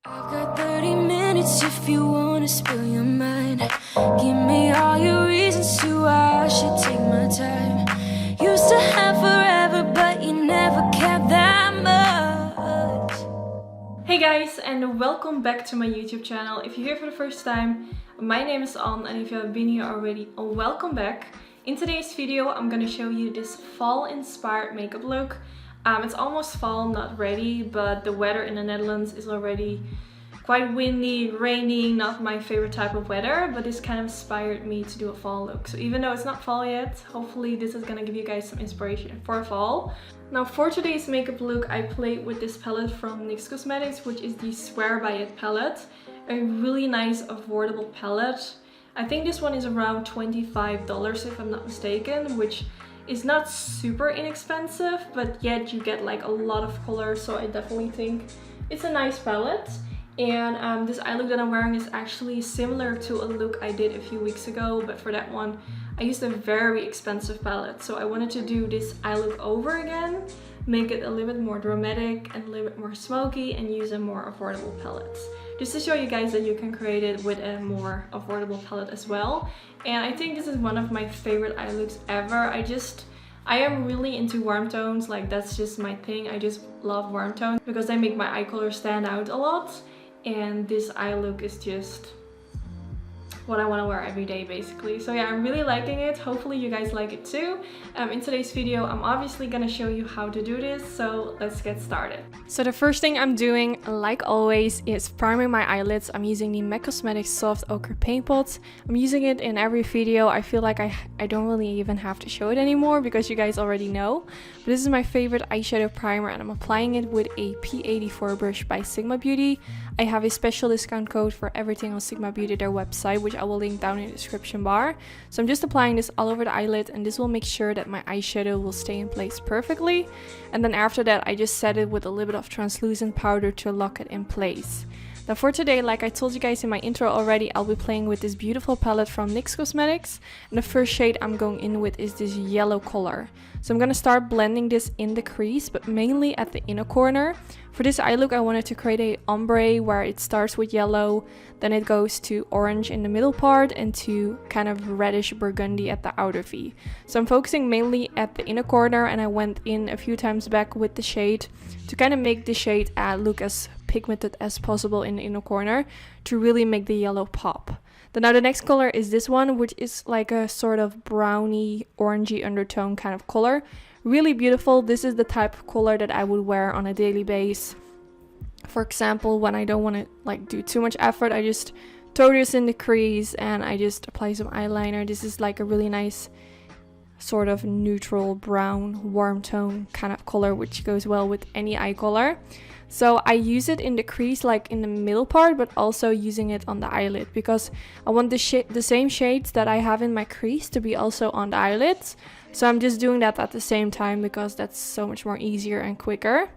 I've got 30 minutes if you wanna spill your mind. Give me all your reasons to why I should take my time. Used to have forever, but you never cared that much. Hey guys, and welcome back to my YouTube channel. If you're here for the first time, my name is Anne, and if you have been here already, welcome back. In today's video, I'm gonna show you this fall-inspired makeup look. It's almost fall, not ready, but the weather in the Netherlands is already quite windy, raining, not my favorite type of weather, but this kind of inspired me to do a fall look. So even though it's not fall yet, hopefully this is gonna give you guys some inspiration for fall. Now for today's makeup look, I played with this palette from NYX Cosmetics, which is the Swear By It palette. A really nice, affordable palette. I think this one is around $25 if I'm not mistaken, which is not super inexpensive, but yet you get like a lot of color, so I definitely think it's a nice palette. And this eye look that I'm wearing is actually similar to a look I did a few weeks ago, but for that one I used a very expensive palette, so I wanted to do this eye look over again, make it a little bit more dramatic and a little bit more smoky, and use a more affordable palette. Just to show you guys that you can create it with a more affordable palette as well. And I think this is one of my favorite eye looks ever. I am really into warm tones, like that's just my thing. I just love warm tones because they make my eye color stand out a lot. And this eye look is just what I want to wear every day basically. So yeah, I'm really liking it. Hopefully you guys like it too. In today's video, I'm obviously gonna show you how to do this, so let's get started. So the first thing I'm doing, like always, is priming my eyelids. I'm using the MAC Cosmetics Soft Ochre Paint Pot. I'm using it in every video. I feel like I don't really even have to show it anymore because you guys already know. But this is my favorite eyeshadow primer, and I'm applying it with a P84 brush by Sigma Beauty. I have a special discount code for everything on Sigma Beauty, their website, which I will link down in the description bar. So I'm just applying this all over the eyelid, and this will make sure that my eyeshadow will stay in place perfectly. And then after that, I just set it with a little bit of translucent powder to lock it in place. Now for today, like I told you guys in my intro already, I'll be playing with this beautiful palette from NYX Cosmetics. And the first shade I'm going in with is this yellow color. So I'm gonna start blending this in the crease, but mainly at the inner corner. For this eye look, I wanted to create a ombre where it starts with yellow, then it goes to orange in the middle part, and to kind of reddish burgundy at the outer V. So I'm focusing mainly at the inner corner, and I went in a few times back with the shade to kind of make the shade look as pigmented as possible in the inner corner to really make the yellow pop. Then now the next color is this one, which is like a sort of browny orangey undertone kind of color. Really beautiful. This is the type of color that I would wear on a daily basis. For example, when I don't want to like do too much effort, I just throw this in the crease and I just apply some eyeliner. This is like a really nice sort of neutral brown warm tone kind of color, which goes well with any eye color. So I use it in the crease, like in the middle part, but also using it on the eyelid because I want the same shades that I have in my crease to be also on the eyelids. So I'm just doing that at the same time because that's so much more easier and quicker.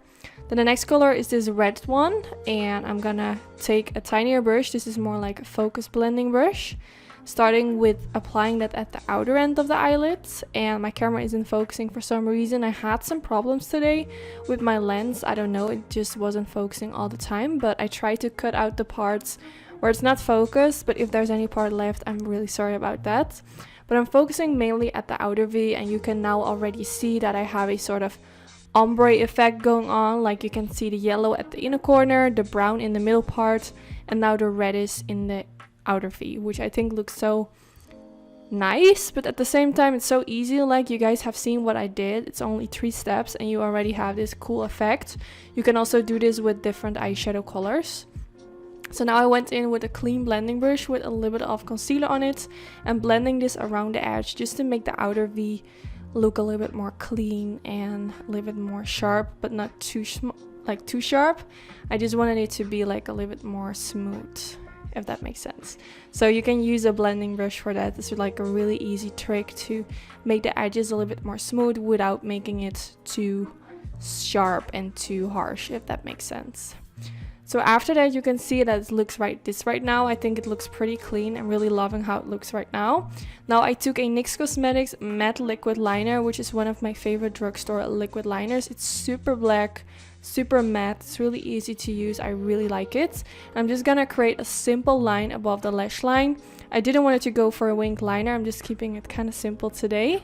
Then the next color is this red one, and I'm gonna take a tinier brush. This is more like a focus blending brush, starting with applying that at the outer end of the eyelids. And my camera isn't focusing for some reason. I had some problems today with my lens. I don't know, it just wasn't focusing all the time, but I tried to cut out the parts where it's not focused, but if there's any part left, I'm really sorry about that. But I'm focusing mainly at the outer V, and you can now already see that I have a sort of ombre effect going on. Like you can see the yellow at the inner corner, the brown in the middle part, and now the reddish in the outer V, which I think looks so nice, but at the same time it's so easy. Like you guys have seen what I did. It's only 3 steps and you already have this cool effect. You can also do this with different eyeshadow colors. So now I went in with a clean blending brush with a little bit of concealer on it and blending this around the edge just to make the outer V look a little bit more clean and a little bit more sharp, but not too sharp. I just wanted it to be like a little bit more smooth, if that makes sense. So you can use a blending brush for that. This is like a really easy trick to make the edges a little bit more smooth without making it too sharp and too harsh, if that makes sense. So after that, you can see that it looks right now. I think it looks pretty clean. I'm really loving how it looks right now. Now I took a NYX Cosmetics matte liquid liner, which is one of my favorite drugstore liquid liners. It's super black, super matte. It's really easy to use. I really like it. I'm just gonna create a simple line above the lash line. I didn't want it to go for a winged liner. I'm just keeping it kind of simple today.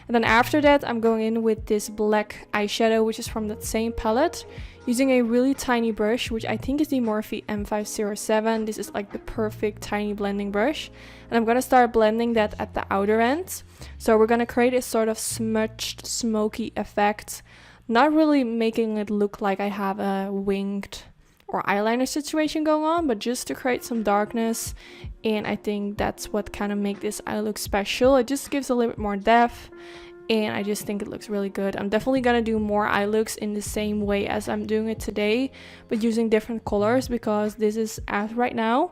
And then after that, I'm going in with this black eyeshadow, which is from that same palette, using a really tiny brush, which I think is the Morphe M507. This is like the perfect tiny blending brush. And I'm gonna start blending that at the outer end. So we're gonna create a sort of smudged, smoky effect. Not really making it look like I have a winged or eyeliner situation going on, but just to create some darkness. And I think that's what kind of make this eye look special. It just gives a little bit more depth, and I just think it looks really good. I'm definitely gonna do more eye looks in the same way as I'm doing it today, but using different colors, because this is, as right now,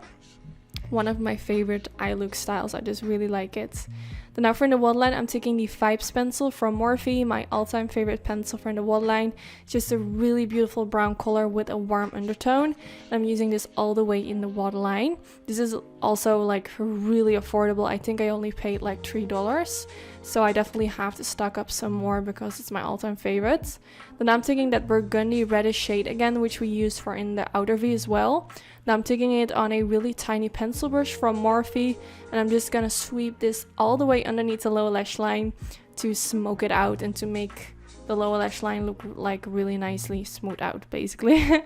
one of my favorite eye look styles. I just really like it. Then now for the waterline, I'm taking the Vibes pencil from Morphe, my all-time favorite pencil for the waterline. It's just a really beautiful brown color with a warm undertone. And I'm using this all the way in the waterline. This is also like really affordable. I think I only paid like $3. So I definitely have to stock up some more because it's my all-time favorite. Then I'm taking that burgundy reddish shade again, which we used for in the outer V as well. Now I'm taking it on a really tiny pencil brush from Morphe, and I'm just gonna sweep this all the way underneath the lower lash line to smoke it out and to make the lower lash line look like really nicely smooth out, basically.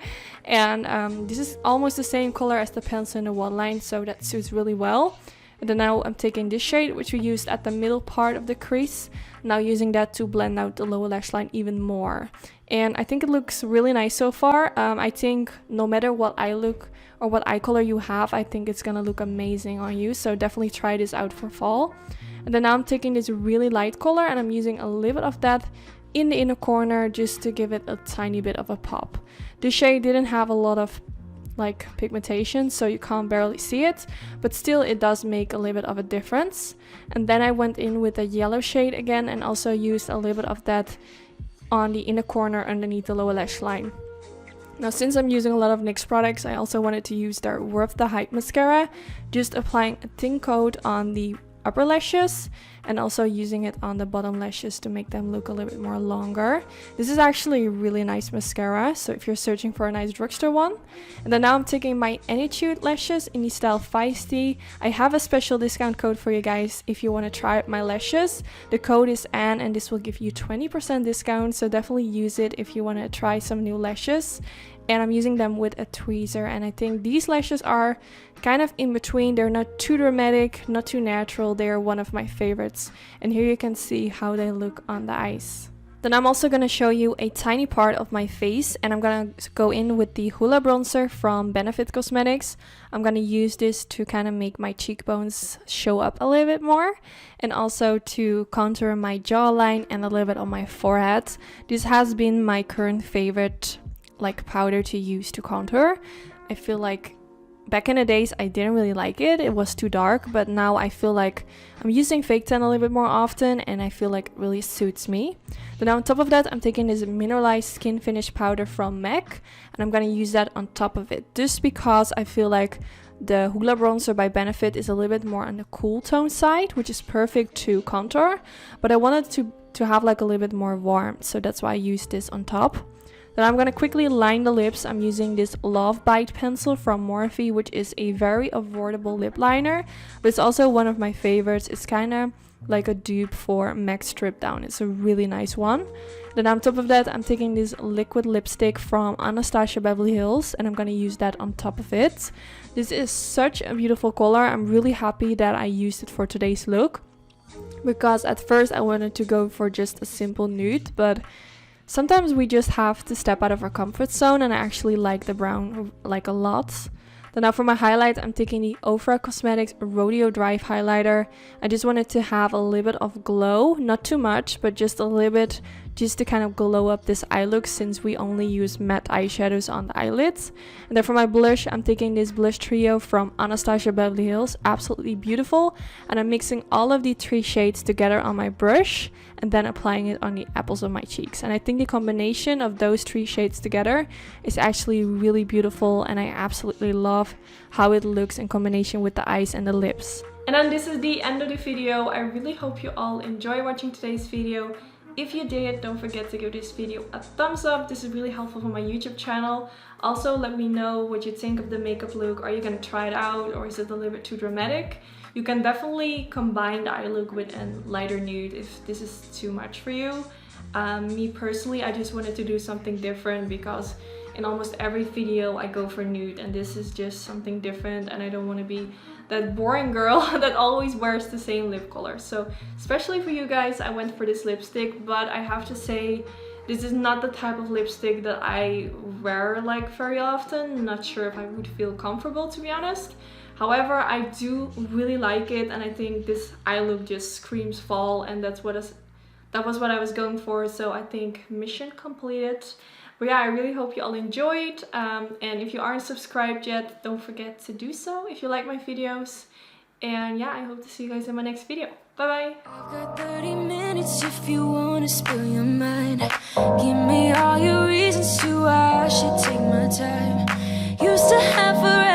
And this is almost the same color as the pencil in the waterline, so that suits really well. And then now I'm taking this shade, which we used at the middle part of the crease, now using that to blend out the lower lash line even more. And I think it looks really nice so far. I think no matter what eye look or what eye color you have, I think it's gonna look amazing on you. So definitely try this out for fall. And then now I'm taking this really light color and I'm using a little bit of that in the inner corner just to give it a tiny bit of a pop. This shade didn't have a lot of like pigmentation, so you can't barely see it, but still it does make a little bit of a difference. And then I went in with a yellow shade again and also used a little bit of that on the inner corner underneath the lower lash line. Now since I'm using a lot of NYX products, I also wanted to use their Worth the Hype mascara, just applying a thin coat on the upper lashes and also using it on the bottom lashes to make them look a little bit more longer. This is actually a really nice mascara, so if you're searching for a nice drugstore one. And then now I'm taking my Attitude lashes in the style Feisty. I have a special discount code for you guys if you want to try out my lashes. The code is Anne and this will give you 20% discount, so definitely use it if you want to try some new lashes. And I'm using them with a tweezer, and I think these lashes are kind of in between. They're not too dramatic, not too natural. They're one of my favorites, and here you can see how they look on the eyes. Then I'm also going to show you a tiny part of my face, and I'm going to go in with the Hoola bronzer from Benefit Cosmetics. I'm going to use this to kind of make my cheekbones show up a little bit more, and also to contour my jawline and a little bit on my forehead. This has been my current favorite like powder to use to contour. I feel like back in the days I didn't really like it. It was too dark, but now I feel like I'm using fake tan a little bit more often and I feel like it really suits me. Then on top of that, I'm taking this mineralized skin finish powder from MAC and I'm gonna use that on top of it, just because I feel like the Hoola bronzer by Benefit is a little bit more on the cool tone side, which is perfect to contour, but I wanted to have like a little bit more warmth, so that's why I used this on top. Then I'm going to quickly line the lips. I'm using this Love Bite pencil from Morphe, which is a very affordable lip liner, but it's also one of my favorites. It's kind of like a dupe for MAC Strip Down. It's a really nice one. Then on top of that, I'm taking this liquid lipstick from Anastasia Beverly Hills, and I'm going to use that on top of it. This is such a beautiful color. I'm really happy that I used it for today's look, because at first I wanted to go for just a simple nude, but sometimes we just have to step out of our comfort zone, and I actually like the brown like a lot. Then now for my highlight, I'm taking the Ofra Cosmetics Rodeo Drive highlighter. I just wanted to have a little bit of glow, not too much, but just a little bit, just to kind of glow up this eye look, since we only use matte eyeshadows on the eyelids. And then for my blush, I'm taking this blush trio from Anastasia Beverly Hills, absolutely beautiful. And I'm mixing all of the 3 shades together on my brush and then applying it on the apples of my cheeks. And I think the combination of those 3 shades together is actually really beautiful, and I absolutely love how it looks in combination with the eyes and the lips. And then this is the end of the video. I really hope you all enjoy watching today's video. If you did, don't forget to give this video a thumbs up. This is really helpful for my YouTube channel. Also, let me know what you think of the makeup look. Are you gonna try it out, or is it a little bit too dramatic? You can definitely combine the eye look with a lighter nude if this is too much for you. Me personally, I just wanted to do something different because in almost every video I go for nude, and this is just something different, and I don't want to be that boring girl that always wears the same lip color. So especially for you guys, I went for this lipstick, but I have to say this is not the type of lipstick that I wear like very often. Not sure if I would feel comfortable, to be honest. However, I do really like it, and I think this eye look just screams fall, and that was what I was going for. So I think mission completed. But yeah, I really hope you all enjoyed, and if you aren't subscribed yet, don't forget to do so if you like my videos. And yeah, I hope to see you guys in my next video. Bye bye! I've got 30 minutes if you wanna spill your mind. Give me all your reasons to why I should take my time. Used to have forever.